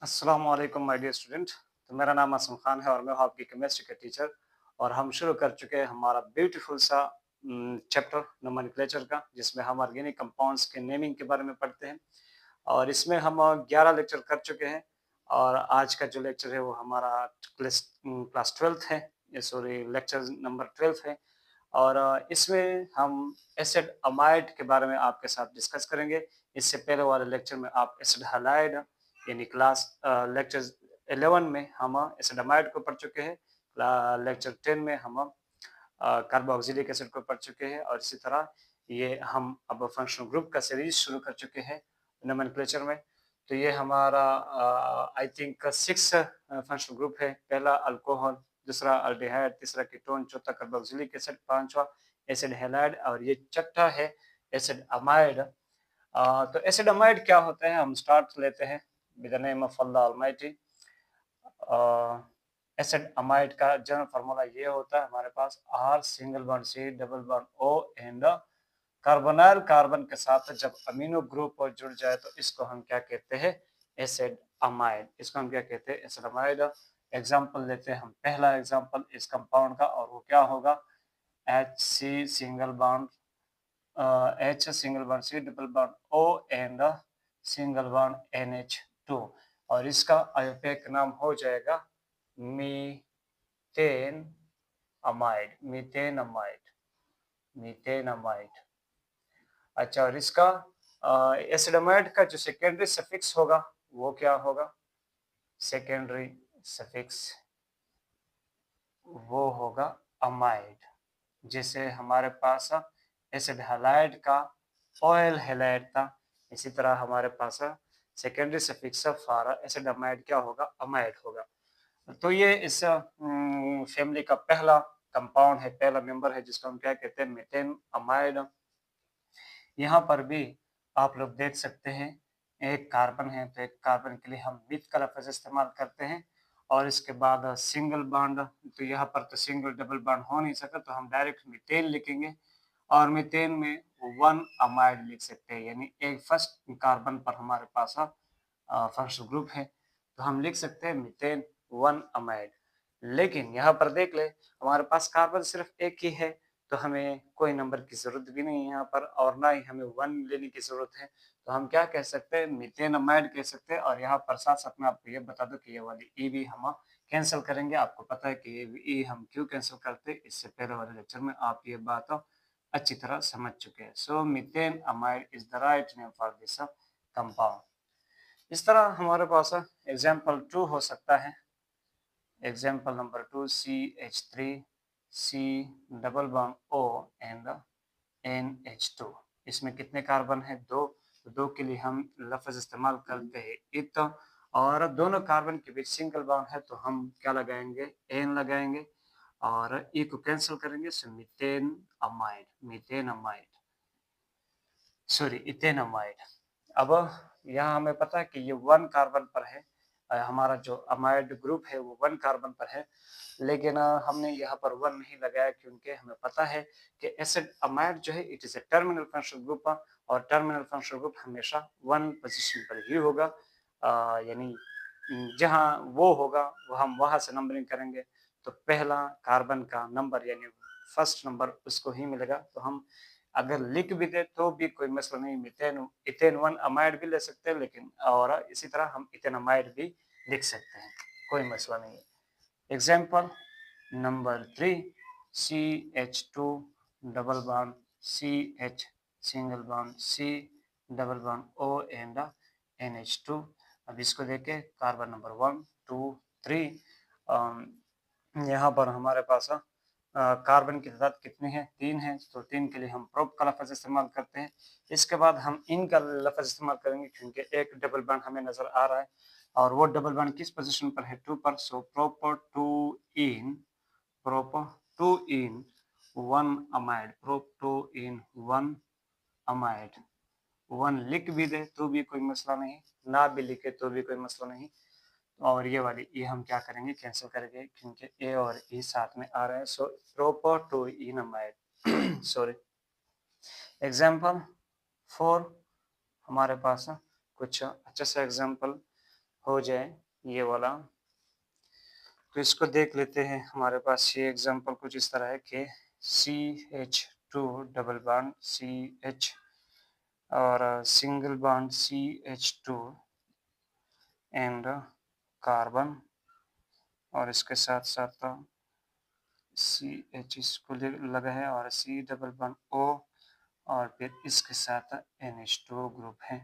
अस्सलाम वालेकुम my dear student. तो मेरा नाम आसम खान है और मैं हूँ आपकी केमिस्ट्री के टीचर। और हम शुरू कर चुके हैं हमारा ब्यूटीफुल सा चैप्टर नोमेनक्लेचर का, जिसमें हम ऑर्गेनिक कंपाउंड्स के नेमिंग के बारे में पढ़ते हैं। और इसमें हम 11 लेक्चर कर चुके हैं। और आज का जो लेक्चर है वो हमारा क्लास क्लास 12th है, सॉरी लेक्चर नंबर 12 है। और इसमें हम एसिड अमाइड के बारे में आपके साथ डिस्कस करेंगे। इससे पहले वाले लेक्चर में आप एसिड हैलाइड यानी क्लास लेक्चर 11 में हम एसिड अमाइड को पढ़ चुके हैं। लेक्चर 10 में हम कार्बोक्सिलिक एसिड को पढ़ चुके हैं। और इसी तरह ये हम अब फंक्शनल ग्रुप का सीरीज शुरू कर चुके हैं नोमेनक्लेचर में। तो ये हमारा आई थिंक 6 फंक्शनल ग्रुप है। पहला अल्कोहल, दूसरा अल्डिहाइड, तीसरा कीटोन, चौथा कार्बोक्सिलिक एसिड, पांचवा एसिड हैलाइड और ये छठा है एसिड अमाइड। तो एसिड अमाइड क्या होता है, हम स्टार्ट लेते हैं with the name of Allah almighty. Acid amide का जनरल फार्मूला ये होता है हमारे पास R single bond C double bond O and carbonyl carbon के साथ जब अमीनो ग्रुप जुड़ जाए तो इसको हम क्या कहते हैं, एसिड अमाइड। इसको हम क्या कहते हैं, एसिड अमाइड। एग्जांपल लेते हैं हम, पहला एग्जांपल इस कंपाउंड का, और वो क्या होगा, HC single bond H single bond C double bond O and single bond NH2। और इसका आयुर्वेदिक नाम हो जाएगा methane amide, methane amide, methane amide. अच्छा, और इसका एसिड अमाइड का जो सेकेंडरी सफिक्स होगा वो क्या होगा, सेकेंडरी सफिक्स वो होगा अमाइड। जैसे हमारे पास एसिड हैलाइड का ऑयल हैलाइड था, इसी तरह हमारे पास secondary suffix for acid amide क्या होगा, अमाइड होगा। तो ये इस फैमिली का पहला कंपाउंड है, पहला मेंबर है, जिसको हम क्या कहते हैं, मीथेन अमाइड। यहाँ पर भी आप लोग देख सकते हैं एक कार्बन है, तो एक कार्बन के लिए हम मिथ का लफ्ज इस्तेमाल करते हैं। और इसके बाद सिंगल बॉन्ड, तो यहाँ पर तो सिंगल डबल बॉन्ड हो नहीं सकता, तो हम डायरेक्ट मीथेन लिखेंगे। और मीथेन में 1 अमाइड लिख सकते हैं, यानी एक फर्स्ट कार्बन पर हमारे पास फंक्शनल ग्रुप है, तो हम लिख सकते हैं मीथेन 1 अमाइड। लेकिन यहाँ पर देख ले, हमारे पास कार्बन सिर्फ एक ही है, तो हमें कोई नंबर की जरूरत भी नहीं है यहाँ पर, और ना ही हमें 1 लेने की जरूरत है। तो हम क्या कह सकते हैं, मीथेन अमाइड कह सकते हैं। और यहाँ पर साथ साथ में आपको ये बता दो कि ये वाली ई भी हम कैंसिल करेंगे। आपको पता है कि ये ई हम क्यों कैंसिल करते हैं, इससे पहले वाले लेक्चर में आप ये बात अच्छी तरह समझ चुके हैं। So methane amide is the right name for this compound. इस तरह हमारे पास एग्जाम्पल 2 हो सकता है। Example number 2, CH3 C double bond O and NH2। इसमें कितने कार्बन है, 2। तो 2 के लिए हम लफ्ज इस्तेमाल करते हैं इत, और दोनों कार्बन के बीच सिंगल बॉन्ड है, तो हम क्या लगाएंगे, एन लगाएंगे, और ई को कैंसिल करेंगे, so methane amide, methane amide, sorry ethane amide. अब यहाँ हमें पता है कि ये 1 कार्बन पर है, हमारा जो अमाइड ग्रुप है वो 1 कार्बन पर है। लेकिन हमने यहाँ पर 1 नहीं लगाया, क्योंकि हमें पता है कि एसिड अमाइड जो है it is a terminal functional group, और टर्मिनल फंक्शनल ग्रुप हमेशा 1 पोजीशन पर ही होगा। यानी जहाँ वो होगा वो हम वहां से नंबरिंग करेंगे, तो पहला कार्बन का नंबर यानी फर्स्ट नंबर उसको ही मिलेगा। तो हम अगर लिख भी दे तो भी कोई मसला नहीं, मीथेन इथेन 1 अमाइड भी ले सकते हैं, लेकिन और इसी तरह हम इथेन अमाइड भी लिख सकते हैं, कोई मसला नहीं है। Example number 3, CH2 double bond CH single bond C double bond O and NH2। अब इसको देखें, कार्बन नंबर 1 2 3, यहाँ पर हमारे पास कार्बन की तादाद कितनी है, 3 है, तो 3 के लिए हम प्रोप का लफ्ज इस्तेमाल करते हैं। इसके बाद हम इन का लफ्ज इस्तेमाल करेंगे, क्योंकि एक डबल बॉन्ड हमें नजर आ रहा है, और वो डबल बॉन्ड किस पोजीशन पर है, 2 पर। So prop two ene 1 amide, prop two ene 1 amide. 1 लिख भी दे तो भी कोई मसला नहीं, ना भी लिखे तो भी कोई मसला नहीं। और ये वाली ये हम क्या करेंगे, कैंसिल करेंगे, क्योंकि ए और ई साथ में आ रहे हैं। So proper two ene amide sorry. Example 4 हमारे पास कुछ अच्छा सा एग्जाम्पल हो जाए ये वाला, तो इसको देख लेते हैं। हमारे पास ये एग्जांपल कुछ इस तरह है कि CH2 डबल बॉन्ड CH और single bond CH2 and carbon, और इसके साथ साथ CH इसको लगा है और C डबल बॉन्ड O, और फिर इसके साथ NH2 ग्रुप है।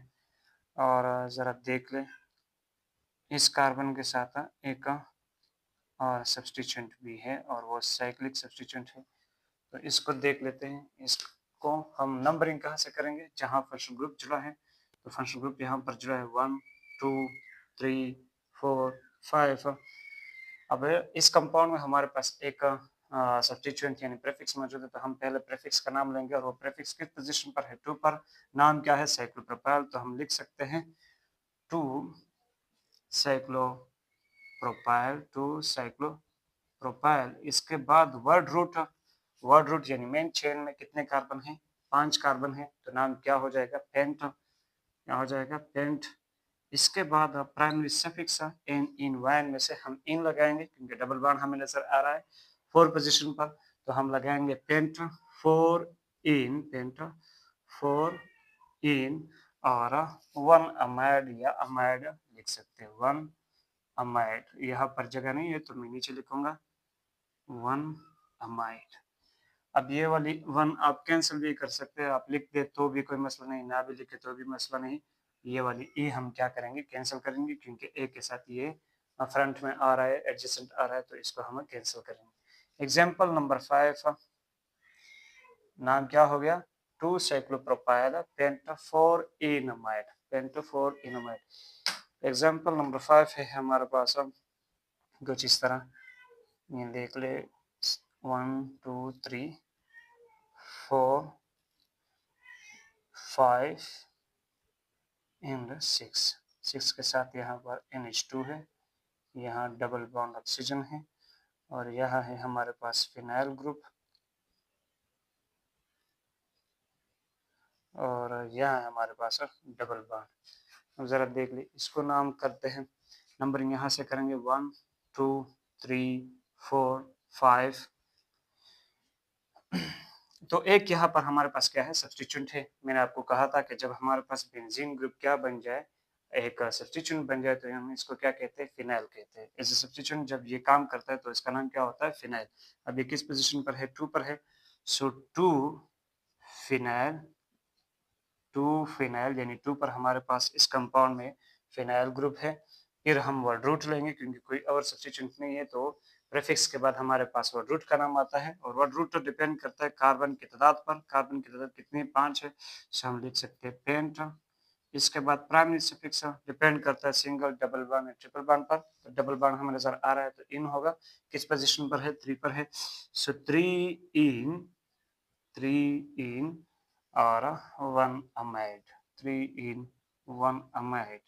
और ज़रा देख लें, इस कार्बन के साथ एक और सब्स्टिट्यूएंट भी है और वो साइक्लिक सब्स्टिट्यूएंट है। तो इसको देख लेते हैं। इसको हम नंबरिंग कहाँ से करेंगे, जहाँ फंक्शनल ग्रुप जुड़ा है। तो फंक्शनल ग्रुप यहाँ पर जुड़ा है 1 2 3 4 5। अब इस कंपाउंड में हमारे पास एक सब्स्टिट्यूएंट यानी प्रीफिक्स मौजूद है, तो हम पहले प्रीफिक्स का नाम लेंगे, और वो प्रीफिक्स किस पोजीशन पर है, 2 पर। नाम क्या है, साइक्लोप्रोपाइल, तो हम लिख सकते हैं 2 साइक्लोप्रोपाइल, 2 साइक्लोप्रोपाइल। इसके बाद वर्ड रूट यानी मेन चेन में कितने कार्बन हैं, 5 कार्बन है, तो नाम क्या हो जाएगा, पेंट। क्या हो जाएगा, पेंट। इसके बाद primary suffix ane ene yne में से हम इन लगाएंगे क्योंकि डबल बॉन्ड हमें नजर आ रहा है 4 पोजीशन पर, तो हम लगाएंगे पेंट 4 इन, पेंट 4 इन, और 1 अमाइड या अमाइड लिख सकते हैं, 1 अमाइड। यहाँ पर जगह नहीं है तो मैं नीचे लिखूंगा 1 अमाइड। अब ये वाली 1 आप कैंसिल भी कर सकते हैं, आप लिख दे तो भी कोई मसला नहीं, ना भी लिखे तो भी मसला नहीं। ये वाली ई हम क्या करेंगे, कैंसिल करेंगे, क्योंकि ए के साथ ये फ्रंट में आ रहा है, एडजेसेंट आ रहा है, तो इसको हम कैंसिल करेंगे। एग्जाम्पल नंबर 5, नाम क्या हो गया, 2 साइक्लोप्रोपाइल पेंटाफोर इनमाइड, पेंटाफोर इनमाइड। एग्जाम्पल नंबर 5 है हमारे पास अब कुछ इस तरह, ये देख ले, 1 2 3 4 5 एंड 6 के साथ यहाँ पर NH2 है, यहाँ डबल बॉन्ड ऑक्सीजन है, और यहाँ है हमारे पास फिनाइल ग्रुप, और यहाँ है हमारे पास डबल बॉन्ड। अब ज़रा देख ली, इसको नाम करते हैं, नंबरिंग यहाँ से करेंगे 1 2 3 4 5। तो एक यहाँ पर हमारे पास क्या है, सब्स्टिट्यूएंट है। मैंने आपको कहा था कि जब हमारे पास बेंजीन ग्रुप क्या बन जाए, एक सब्स्टिट्यूएंट बन जाए, तो हम इसको क्या कहते हैं, फिनाइल कहते हैं। एज ए सब्स्टिट्यूएंट जब ये काम करता है तो इसका नाम क्या होता है, फिनाइल। अब ये किस पोजीशन पर है, 2 पर है, सो 2 फिनाइल, 2 फिनाइल यानी 2 पर हमारे पास इस कंपाउंड में फिनाइल ग्रुप है। फिर हम वर्ड रूट लेंगे क्योंकि कोई और सब्स्टिट्यूएंट नहीं है, तो प्रीफिक्स के बाद हमारे पास वर्ड रूट का नाम आता है, और वर्ड रूट तो डिपेंड करता है कार्बन की तादाद पर। कार्बन की तादाद कितनी, 5 है, सो हम लिख सकते हैं पेंट। इसके बाद प्राइमरी सफिक्स डिपेंड करता है सिंगल, डबल बॉन्ड या ट्रिपल बॉन्ड पर। तो डबल बॉन्ड हमें नजर आ रहा है तो इन होगा, किस पोजीशन पर है, 3 पर है, सो 3 इन, 3 इन और 1 अमाइड, 3 इन 1 अमाइड।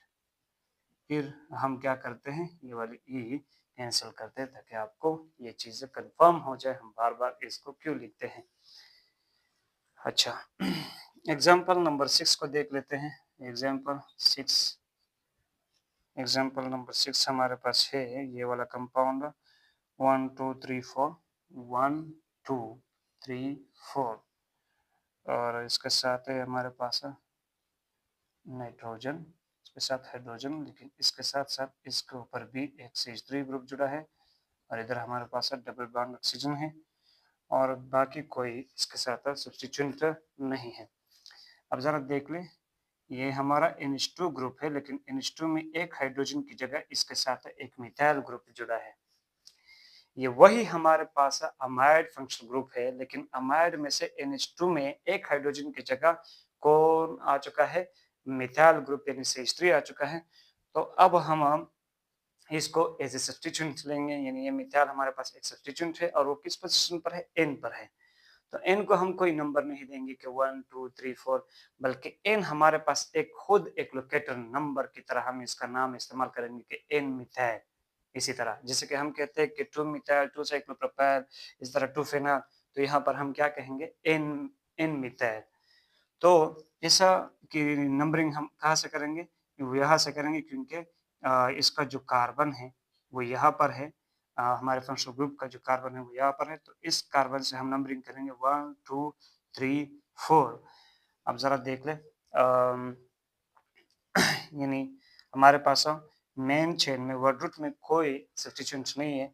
फिर हम क्या करते हैं, ये वाली ई कैंसिल करते हैं ताकि आपको ये चीज़ें कंफर्म हो जाए हम बार बार इसको क्यों लिखते हैं। अच्छा, एग्जाम्पल नंबर 6 को देख लेते हैं। एग्जाम्पल 6, एग्जाम्पल नंबर 6 हमारे पास है ये वाला कंपाउंड 1 2 3 4, 1 2 3 4, और इसके साथ है हमारे पास नाइट्रोजन, इसके साथ हाइड्रोजन, लेकिन इसके साथ साथ इसके ऊपर भी एक CH3 ग्रुप जुड़ा है, और इधर हमारे पास डबल बॉन्ड ऑक्सीजन है, और बाकी कोई इसके साथ सब्स्टिट्यूएंट नहीं है। अब ज़रा देख लें, ये हमारा NH2 ग्रुप है, लेकिन NH2 में एक हाइड्रोजन की जगह इसके साथ एक मिथाइल ग्रुप जुड़ा है। ये वही हमारे पास अमाइड फंक्शनल ग्रुप है, लेकिन अमाइड में से NH2 में एक हाइड्रोजन की जगह कौन आ चुका है, मिथाइल ग्रुप यानी CH3 आ चुका है। तो अब हम इसको एज ए सब्स्टिट्यूएंट लेंगे, यानी ये मिथाइल हमारे पास एक सब्स्टिट्यूएंट है, और वो किस पोजीशन पर है, N पर है। तो n को हम कोई नंबर नहीं देंगे कि 1 2 3 4, बल्कि n हमारे पास एक खुद एक लोकेटर नंबर की तरह हम इसका नाम इस्तेमाल करेंगे कि n मिथाइल। इसी तरह जैसे कि हम कहते हैं कि 2 मिथाइल, 2 साइक्लोप्रोपाइल, इस तरह 2 फिनाइल, तो यहाँ पर हम क्या कहेंगे, n मिथाइल। तो ऐसा कि नंबरिंग हम कहाँ से करेंगे, यहाँ से करेंगे, क्योंकि इसका जो कार्बन है वो यहाँ पर है, हमारे फंक्शनल ग्रुप का जो कार्बन है वो यहाँ पर है, तो इस कार्बन से हम नंबरिंग करेंगे 1 2 3 4। अब जरा देख लें, यानी हमारे पास मेन चेन में वर्ड रूट में कोई सब्स्टिट्यूएंट नहीं है,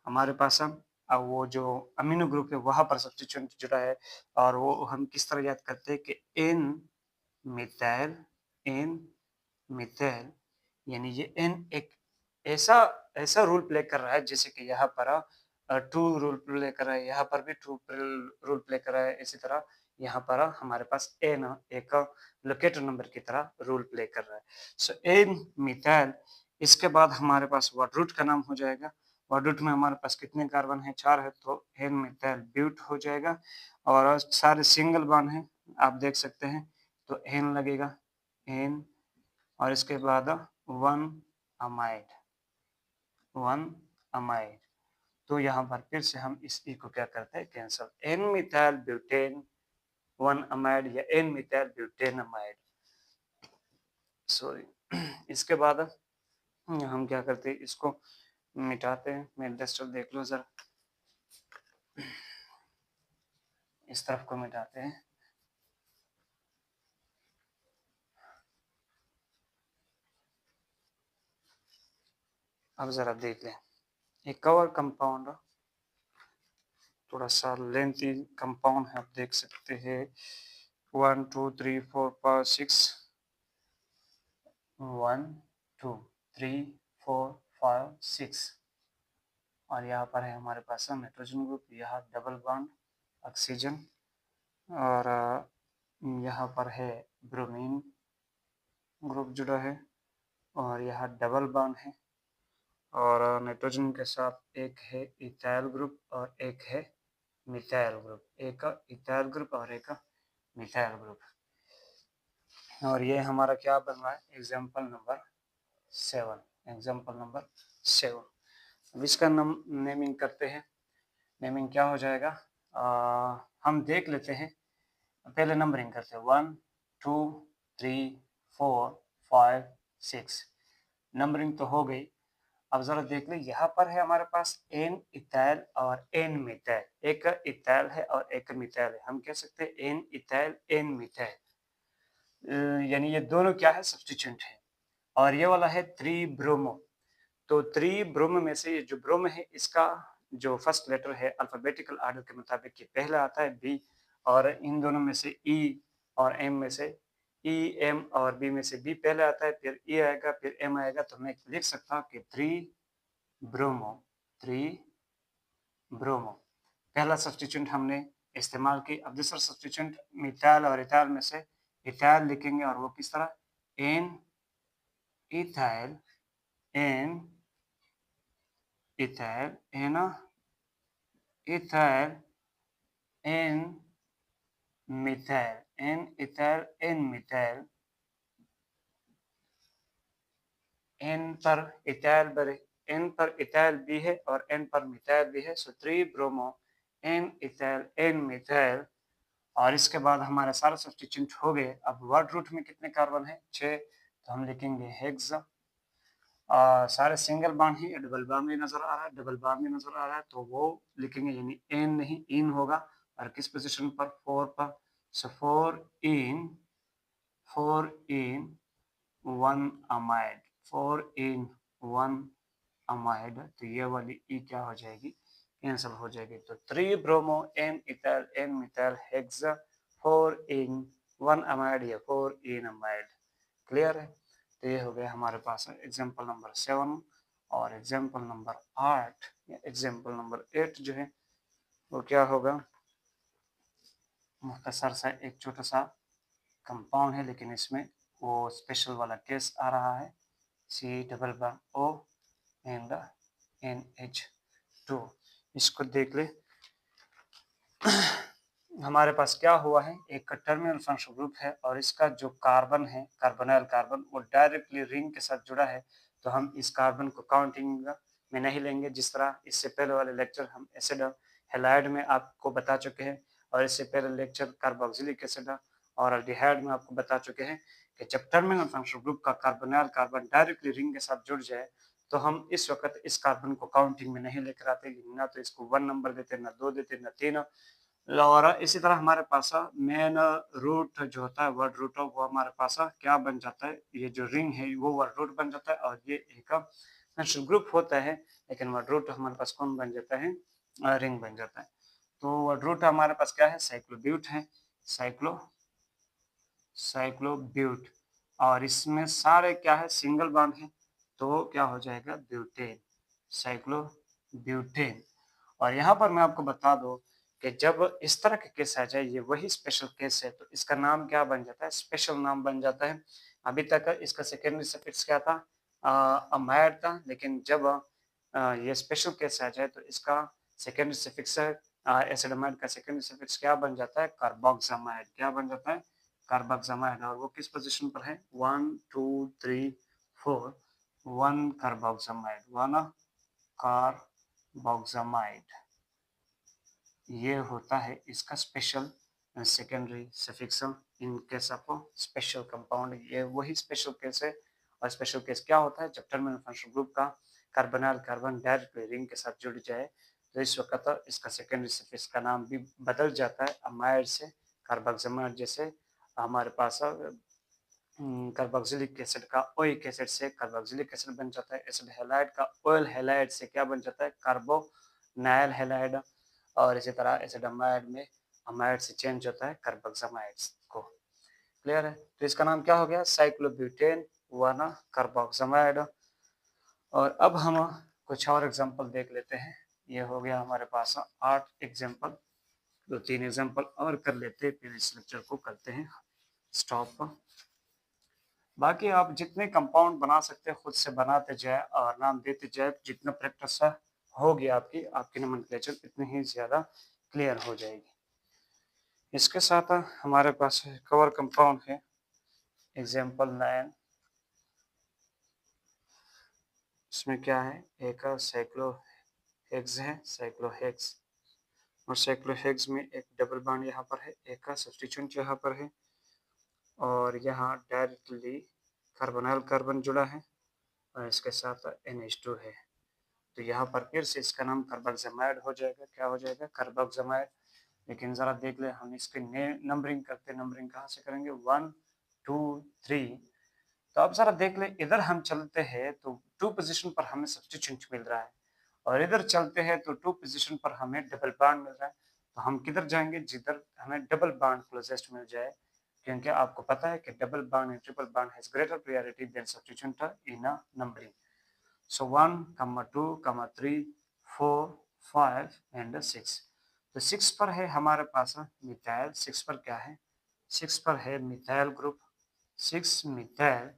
हमारे पास वो जो अमीनो ग्रुप है वहां पर सब्स्टिट्यूएंट जुड़ा है, और वो हम किस तरह याद करते हैं कि एन मिथाइल, यानी ये एन एक ऐसा ऐसा रोल प्ले कर रहा है जैसे कि यहाँ पर 2 रोल प्ले कर रहा है, यहाँ पर भी 2 रोल प्ले कर रहा है, इसी तरह यहाँ पर हमारे पास एन एक लोकेटर नंबर की तरह रोल प्ले कर रहा है। सो एन मिथाइल, इसके बाद हमारे पास वर्ड रूट का नाम हो जाएगा। वर्ड रूट में हमारे पास कितने कार्बन है? 4 है, तो एन मिथाइल ब्यूट हो जाएगा, और सारे सिंगल बॉन्ड हैं आप देख सकते हैं, तो एन लगेगा, एन, और इसके बाद 1 अमाइड। तो यहाँ पर फिर से हम इस ई को क्या करते हैं? Cancel. N methyl butane 1 amide या N methyl butane amide, sorry. इसके बाद हम क्या करते हैं? इसको मिटाते हैं। मैं डस्टर देख लो जरा, इस तरफ को मिटाते हैं। अब जरा देख लें, एक कवर कंपाउंड थोड़ा सा लेंथी कंपाउंड है, आप देख सकते हैं 1 2 3 4 5 6, 1 2 3 4 5 6, और यहाँ पर है हमारे पास नाइट्रोजन ग्रुप, यहाँ डबल बॉन्ड ऑक्सीजन, और यहाँ पर है ब्रोमीन ग्रुप जुड़ा है, और यहाँ डबल बॉन्ड है, और नाइट्रोजन के साथ एक है इथाइल ग्रुप और एक है मिथाइल ग्रुप, एक इथाइल ग्रुप और एक मिथाइल ग्रुप, और ये हमारा क्या बन रहा है? Example number 7, example number 7। अब इसका नेमिंग करते हैं। नेमिंग क्या हो जाएगा? हम देख लेते हैं, पहले नंबरिंग करते हैं 1 2 3 4 5 6, नंबरिंग तो हो गई। अब जरा देख लें, यहाँ पर है हमारे पास एन इथाइल और एन मिथाइल, एक इथाइल है और एक मिथाइल है, हम कह सकते हैं एन इथाइल एन मिथाइल, यानी ये दोनों क्या है? सब्स्टिट्यूएंट है। और ये वाला है 3 ब्रोमो, तो 3 ब्रोमो में से जो ब्रोमो है इसका जो फर्स्ट लेटर है अल्फाबेटिकल ऑर्डर के मुताबिक ये पहला आता है बी, और इन दोनों में से ई और एम में से ई एम और बी में से बी पहले आता है, फिर ई आएगा, फिर एम आएगा, तो मैं लिख सकता हूँ कि 3 ब्रोमो पहला सब्स्टिट्यूएंट हमने इस्तेमाल की। अब दूसरा सब्स्टिट्यूएंट मिथाइल और इथाइल में से इथाइल लिखेंगे, और वो किस तरह? N ethyl N ethyl N ethyl N methyl N ethyl N methyl, N पर इथाइल भी है और एन पर मिथाइल भी है, so 3 bromo N ethyl N methyl, और इसके बाद हमारे सारे सब्स्टिट्यूएंट हो गए। अब वर्ड रूट में कितने कार्बन है? 6, तो हम लिखेंगे हेक्स, सारे सिंगल बॉन्ड ही, डबल बॉन्ड भी नजर आ रहा है, डबल बॉन्ड भी नजर आ रहा है, तो वो लिखेंगे, यानी एन नहीं इन होगा, और किस पोजीशन पर? 4 पर, सो 4 इन 1 अमाइड, 4 इन 1 अमाइड, तो ये वाली ई क्या हो जाएगी? कैंसिल हो जाएगी। तो 3 bromo N ethyl N methyl hex 4 en 1 amide या 4 इन अमाइड। क्लियर है? तो ये हो गया हमारे पास एग्जाम्पल नंबर 7, और एग्जाम्पल नंबर 8 या एग्जाम्पल नंबर 8 जो है वो क्या होगा? मुख्तसर सा एक छोटा सा कंपाउंड है, लेकिन इसमें वो स्पेशल वाला केस आ रहा है, C double bond O and NH2। इसको देख ले, हमारे पास क्या हुआ है? एक टर्मिनल फंक्शनल ग्रुप है, और इसका जो कार्बन है, कार्बोनाइल कार्बन, वो डायरेक्टली रिंग के साथ जुड़ा है, तो हम इस कार्बन को काउंटिंग में नहीं लेंगे, जिस तरह इससे पहले वाले लेक्चर हम एसिड हैलाइड में आपको बता चुके हैं, और इससे पहले लेक्चर कार्बोक्सिलिक एसिड और अल्डिहाइड में आपको बता चुके हैं कि जब टर्मिनल फंक्शनल ग्रुप का कार्बोनिल कार्बन डायरेक्टली रिंग के साथ जुड़ जाए तो हम इस वक्त इस कार्बन को काउंटिंग में नहीं लेकर आते, ना तो इसको 1 नंबर देते, ना 2 देते, ना 3। और इसी तरह हमारे पास मेन रूट जो होता है वर्ड रूट वो हमारे पास क्या बन जाता है, ये जो रिंग है वो वर्ड रूट बन जाता है और ये एक फंक्शनल ग्रुप होता है, लेकिन वर्ड रूट हमारे पास कौन बन जाता है, रिंग बन जाता है। तो वर्ड रूट हमारे पास क्या है, साइक्लोब्यूट है, साइक्लोब्यूट, और इसमें सारे क्या है, सिंगल बॉन्ड है, तो क्या हो जाएगा, ब्यूटेन, साइक्लोब्यूटेन। और यहाँ पर मैं आपको बता दूं कि जब इस तरह के केस आ जाए, ये वही स्पेशल केस है, तो इसका नाम क्या बन जाता है, स्पेशल नाम बन जाता है। अभी तक इसका सेकेंडरी सफिक्स क्या था, अमाइड था, लेकिन जब ये स्पेशल केस आ जाए तो इसका सेकेंडरी सफिक्स एसिडमाइड का सेकेंडरी सफिक्स क्या बन जाता है, कार्बोक्सामाइड। क्या बन जाता है, कार्बोक्सामाइड। और वो किस पोजीशन पर है, 1 2 3 4, 1 कार्बोक्सामाइड, 1 कार्बोक्सामाइड, ये होता है इसका special secondary suffix in case of special compound. ये वही स्पेशल केस है। और स्पेशल केस क्या होता है, जब टर्मिनल फंक्शनल ग्रुप का कार्बोनिल कार्बन डायरेक्टली रिंग के साथ जुड़ जाए तो इस वक्त इसका सेकेंडरी सफिक्स का नाम भी बदल जाता है अमाइड से कार्बोक्सामाइड। जैसे हमारे पास कार्बोक्सिलिक एसिड का ओइक एसिड से कार्बोक्सिलिक एसिड बन जाता है, एसिड हैलाइड का ऑयल हैलाइड से क्या बन जाता है, कार्बोनाइल हैलाइड। और इसी तरह एसिडमाइड में अमाइड से चेंज होता है कार्बोक्सामाइड्स को। क्लियर है, तो इसका नाम क्या हो गया, साइक्लोब्यूटेन 1 कार्बोक्सामाइड। और अब हम कुछ और एग्जांपल देख लेते हैं। ये हो गया हमारे पास 8 एग्जांपल, 2-3 एग्जांपल और कर लेते हैं, फिर इस लेक्चर को करते हैं स्टॉप। बाकी आप जितने कंपाउंड बना सकते हैं खुद से बनाते जाए और नाम देते जाए, जितना प्रैक्टिस होगी आपकी नोमेनक्लेचर इतनी ही ज़्यादा क्लियर हो जाएगी। इसके साथ हमारे पास कवर कंपाउंड है एग्जाम्पल 9। इसमें क्या है, एक साइक्लोहेक्स है, साइक्लोहेक्स, और साइक्लोहेक्स में एक डबल बॉन्ड यहाँ पर है, एक का सब्स्टिट्यूट यहाँ पर है, और यहाँ डायरेक्टली कार्बोनिल कार्बन जुड़ा है और इसके साथ NH2 है। तो यहाँ पर फिर से इसका नाम कार्बोक्सामाइड हो जाएगा। क्या हो जाएगा, कार्बोक्सामाइड। लेकिन ज़रा देख ले, हम इसके नंबरिंग करते, नंबरिंग कहाँ से करेंगे, 1 2 3। तो अब ज़रा देख ले, इधर हम चलते हैं तो 2 पोजीशन पर हमें सब्स्टिट्यूट मिल रहा है, और इधर चलते हैं तो 2 पोजीशन पर हमें डबल बॉन्ड मिल रहा है। तो हम किधर जाएंगे, जिधर हमें डबल बॉन्ड क्लोजेस्ट मिल जाए, क्योंकि आपको पता है कि double bond and triple bond has greater priority than substitute in numbering. So 1, 2, 3, 4, 5 and 6। तो 6 पर है हमारे पास मिथाइल। 6 पर क्या है, 6 पर है मिथाइल ग्रुप, 6 मिथाइल।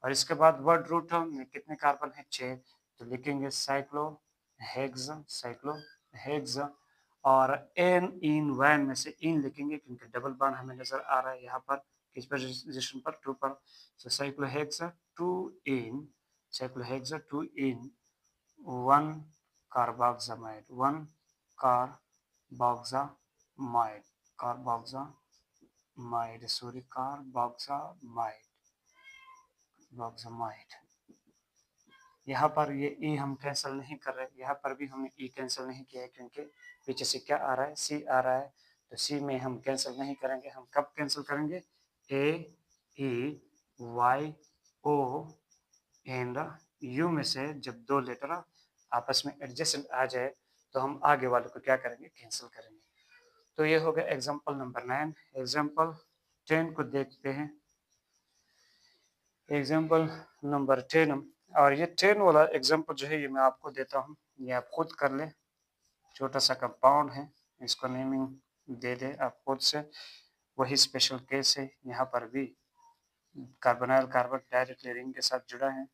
और इसके बाद वर्ड रूट में कितने कार्बन है, 6। तो लिखेंगे साइक्लोहेक्स, साइक्लोहेक्स। और एन इन वैन में से इन लिखेंगे क्योंकि डबल बॉन्ड हमें नजर आ रहा है यहाँ पर, किस पोजीशन पर, 2 पर। तो साइक्लोहेक्स 2 इन, साइक्लोहेक्स 2 इन 1 carboxamide, 1 carboxamide, carboxamide, sorry carboxamide, carboxamide. यहाँ पर ये ई हम कैंसिल नहीं कर रहे, यहाँ पर भी हमने ई कैंसिल नहीं किया है क्योंकि पीछे से क्या आ रहा है, सी आ रहा है। तो सी में हम कैंसिल नहीं करेंगे, हम कब कैंसिल करेंगे, A E Y O and U में से जब 2 लेटर आपस में एडजेसेंट आ जाए तो हम आगे वाले को क्या करेंगे, कैंसिल करेंगे। तो ये हो गया एग्जांपल नंबर 9। एग्जांपल 10 को देखते हैं, एग्जांपल नंबर 10। और ये 10 वाला एग्जांपल जो है ये मैं आपको देता हूँ, ये आप खुद कर ले। छोटा सा कंपाउंड है, इसको नेमिंग दे दे आप खुद से। वही स्पेशल केस है, यहाँ पर भी कार्बोनिल कार्बन डायरेक्टली रिंग के साथ जुड़ा है,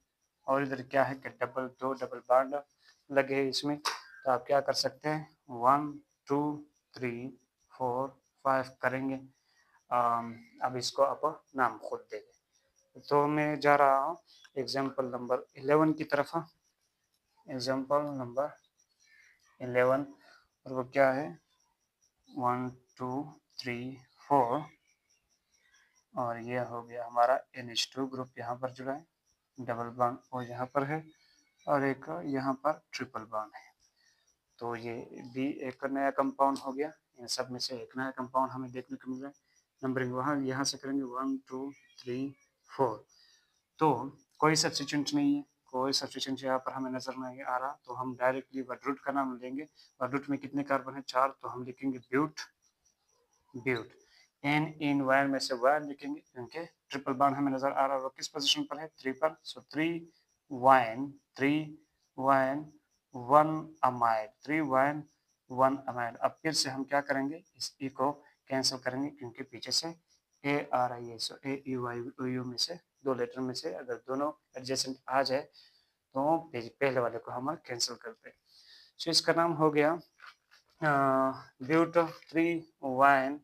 और इधर क्या है कि दो डबल बॉन्ड लगे हैं इसमें। तो आप क्या कर सकते हैं, 1 2 3 4 5 करेंगे। अब इसको आप नाम खुद दे दें। तो मैं जा रहा हूँ एग्जाम्पल नंबर 11 की तरफ। एग्जाम्पल नंबर 11, और वो क्या है, 1 2 3 4 और ये हो गया हमारा NH2 ग्रुप यहाँ पर जुड़ा है, डबल बॉन्ड O यहाँ पर है और एक यहाँ पर ट्रिपल बॉन्ड है। तो ये भी एक नया कंपाउंड हो गया। इन सब में से एक नया कंपाउंड हमें देखने को मिल रहा है। नंबरिंग वहाँ यहाँ से करेंगे 1 2 3 4। तो कोई सब्स्टिट्यूएंट नहीं है, कोई सब्स्टिट्यूएंट यहाँ पर हमें नजर नहीं आ रहा, तो हम डायरेक्टली वर्ड का नाम लेंगे। वर्ड में कितने कार्बन है? 4, तो हम लिखेंगे ब्यूट ब्यूट। एन इन वायर में से वायर लिखेंगे क्योंकि ट्रिपल बॉन्ड हमें नजर आ रहा है। वो किस पोजीशन पर है? 3 पर। सो 3 वाइन 1 अमाइड, 3 वाइन 1 अमाइड। अब फिर से हम क्या करेंगे? इस ई को कैंसिल करेंगे क्योंकि पीछे से ए आ रही है। सो ए यू वाई यू में से दो लेटर में से अगर दोनों एडजेसेंट आ जाए तो पहले वाले को हम कैंसिल करते हैं। सो इसका नाम हो गया but 3 yne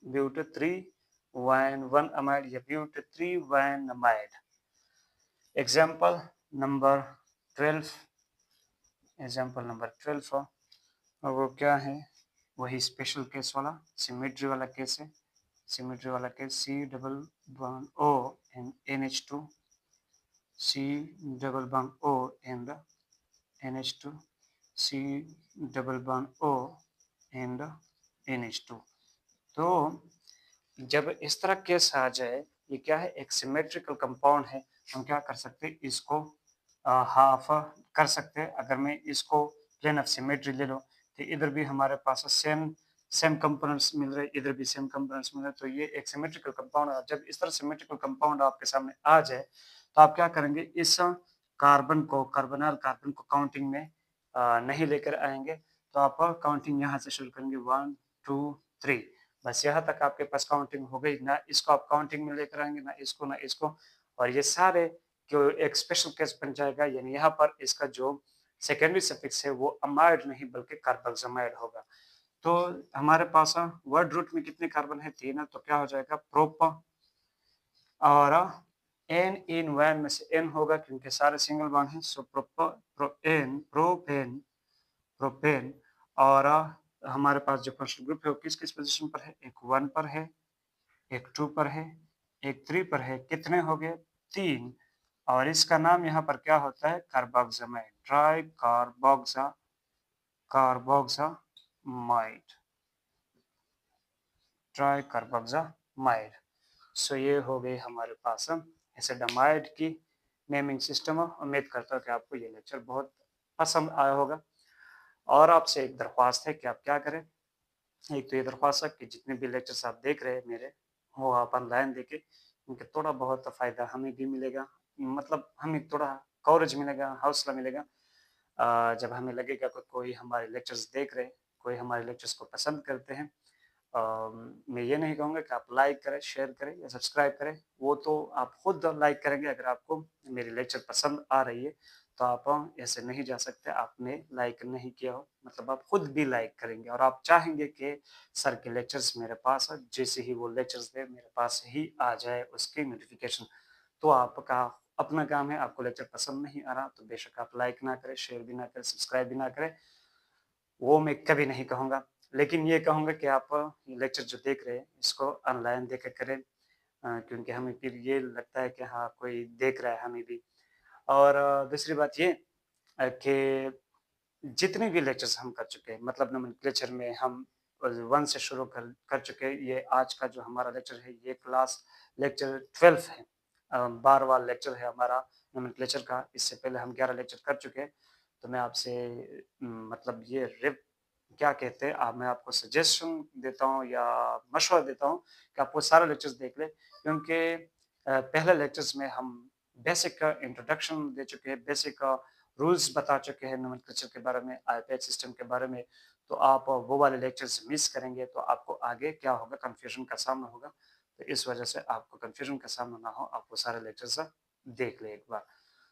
but 3 yne 1 amide या but 3 yne amide. Example number 12, example number 12 और वो क्या है? वही स्पेशल केस वाला सिमेट्री वाला केस है। सिमेट्री वाला case C double bond O and NH2, C double bond O and NH2, C double bond O and NH2। तो जब इस तरह केस आ जाए, ये क्या है? एक सिमेट्रिकल कंपाउंड है। हम क्या कर सकते हैं? इसको हाफ कर सकते हैं। अगर मैं इसको प्लेन ऑफ सिमेट्री ले लो तो इधर भी हमारे पास सेम कंपोनेंट्स मिल रहे, इधर भी सेम कंपोनेंट्स मिल रहे, तो ये एक सिमेट्रिकल कंपाउंड है। जब इस तरह सिमेट्रिकल कंपाउंड आपके सामने आ जाए तो आप क्या करेंगे? इस कार्बन को, कार्बोनाइल कार्बन को काउंटिंग में नहीं लेकर आएंगे, तो आप काउंटिंग यहाँ से शुरू करेंगे 1 2 3। बस यहाँ तक आपके पास काउंटिंग हो गई। ना इसको आप काउंटिंग में लेकर आएंगे, ना इसको ना इसको, और ये सारे जो एक स्पेशल केस बन जाएगा। यानी यहाँ पर इसका जो सेकेंडरी सफिक्स है वो अमाइड नहीं बल्कि कार्बोक्सिलामाइड होगा। तो हमारे पास वर्ड रूट में कितने कार्बन है? 3 है, तो क्या हो जाएगा? प्रोप और एन इन वैन में से एन होगा क्योंकि सारे सिंगल बॉन्ड हैं। सो प्रोपेन प्रोपेन प्रोपेन। और हमारे पास जो फंक्शनल ग्रुप है वो किस किस पोजीशन पर है? एक 1 पर है, एक 2 पर है, एक 3 पर है। कितने हो गए? 3। और इसका नाम यहाँ पर क्या होता है? कार्बोक्सिलामाइड, ट्राई कार्बोक्सामाइड, ट्राई कार्बोक्सामाइड। सो ये हो गई हमारे पास एसिडामाइड की नेमिंग सिस्टम। उम्मीद करता हूँ कि आपको ये लेक्चर बहुत पसंद आया होगा। और आपसे एक दरख्वास्त है कि आप क्या करें। एक तो ये दरख्वास्त है कि जितने भी लेक्चर्स आप देख रहे हैं मेरे, वो आप ऑनलाइन देखें, क्योंकि थोड़ा बहुत फ़ायदा हमें भी मिलेगा। मतलब हमें थोड़ा कवरेज मिलेगा, हौसला मिलेगा। जब हमें लगेगा कि कोई हमारे लेक्चर्स देख रहे हैं, कोई हमारे लेक्चर्स को पसंद करते हैं। मैं ये नहीं कहूँगा कि आप लाइक करें, शेयर करें या सब्सक्राइब करें, वो तो आप खुद लाइक करेंगे। अगर आपको मेरी लेक्चर पसंद आ रही है तो आप ऐसे नहीं जा सकते, आपने लाइक नहीं किया हो मतलब आप खुद भी लाइक करेंगे और आप चाहेंगे कि सर के लेक्चर्स मेरे पास जैसे ही वो लेक्चर्स दे मेरे पास ही आ जाए उसकी नोटिफिकेशन। तो आपका अपना काम है, आपको लेक्चर पसंद नहीं आ रहा तो बेशक आप लाइक ना करें, शेयर भी ना करें, सब्सक्राइब भी ना करें, वो मैं कभी नहीं कहूँगा। लेकिन ये कहूँगा कि आप लेक्चर जो देख रहे हैं इसको ऑनलाइन देखा करें, क्योंकि हमें फिर ये लगता है कि हाँ कोई देख रहा है हमें भी। और दूसरी बात ये कि जितने भी लेक्चर्स हम कर चुके हैं, मतलब नोमेनक्लेचर में हम 1 से शुरू कर चुके हैं। ये आज का जो हमारा लेक्चर है ये क्लास लेक्चर 12 है। 12वां लेक्चर है हमारा नोमेनक्लेचर का। इससे पहले हम 11 लेक्चर कर चुके हैं। तो मैं आपसे मतलब ये रिव क्या कहते हैं, मैं आपको सजेशन देता हूँ या मशवरा देता हूँ कि आप वो सारे लेक्चर्स देख लें, क्योंकि पहले लेक्चर्स में हम बेसिक इंट्रोडक्शन दे चुके हैं, बेसिक रूल्स बता चुके हैं नोमेनक्लेचर के बारे में, आईपैच सिस्टम के बारे में। तो आप वो वाले लेक्चर्स मिस करेंगे तो आपको आगे क्या होगा? कन्फ्यूजन का सामना होगा। तो इस वजह से आपको कन्फ्यूजन का सामना ना हो, आप वो सारे लेक्चर्स देख लें एक बार।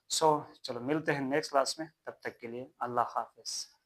चलो मिलते हैं नेक्स्ट क्लास में, तब तक के लिए अल्लाह हाफिज़।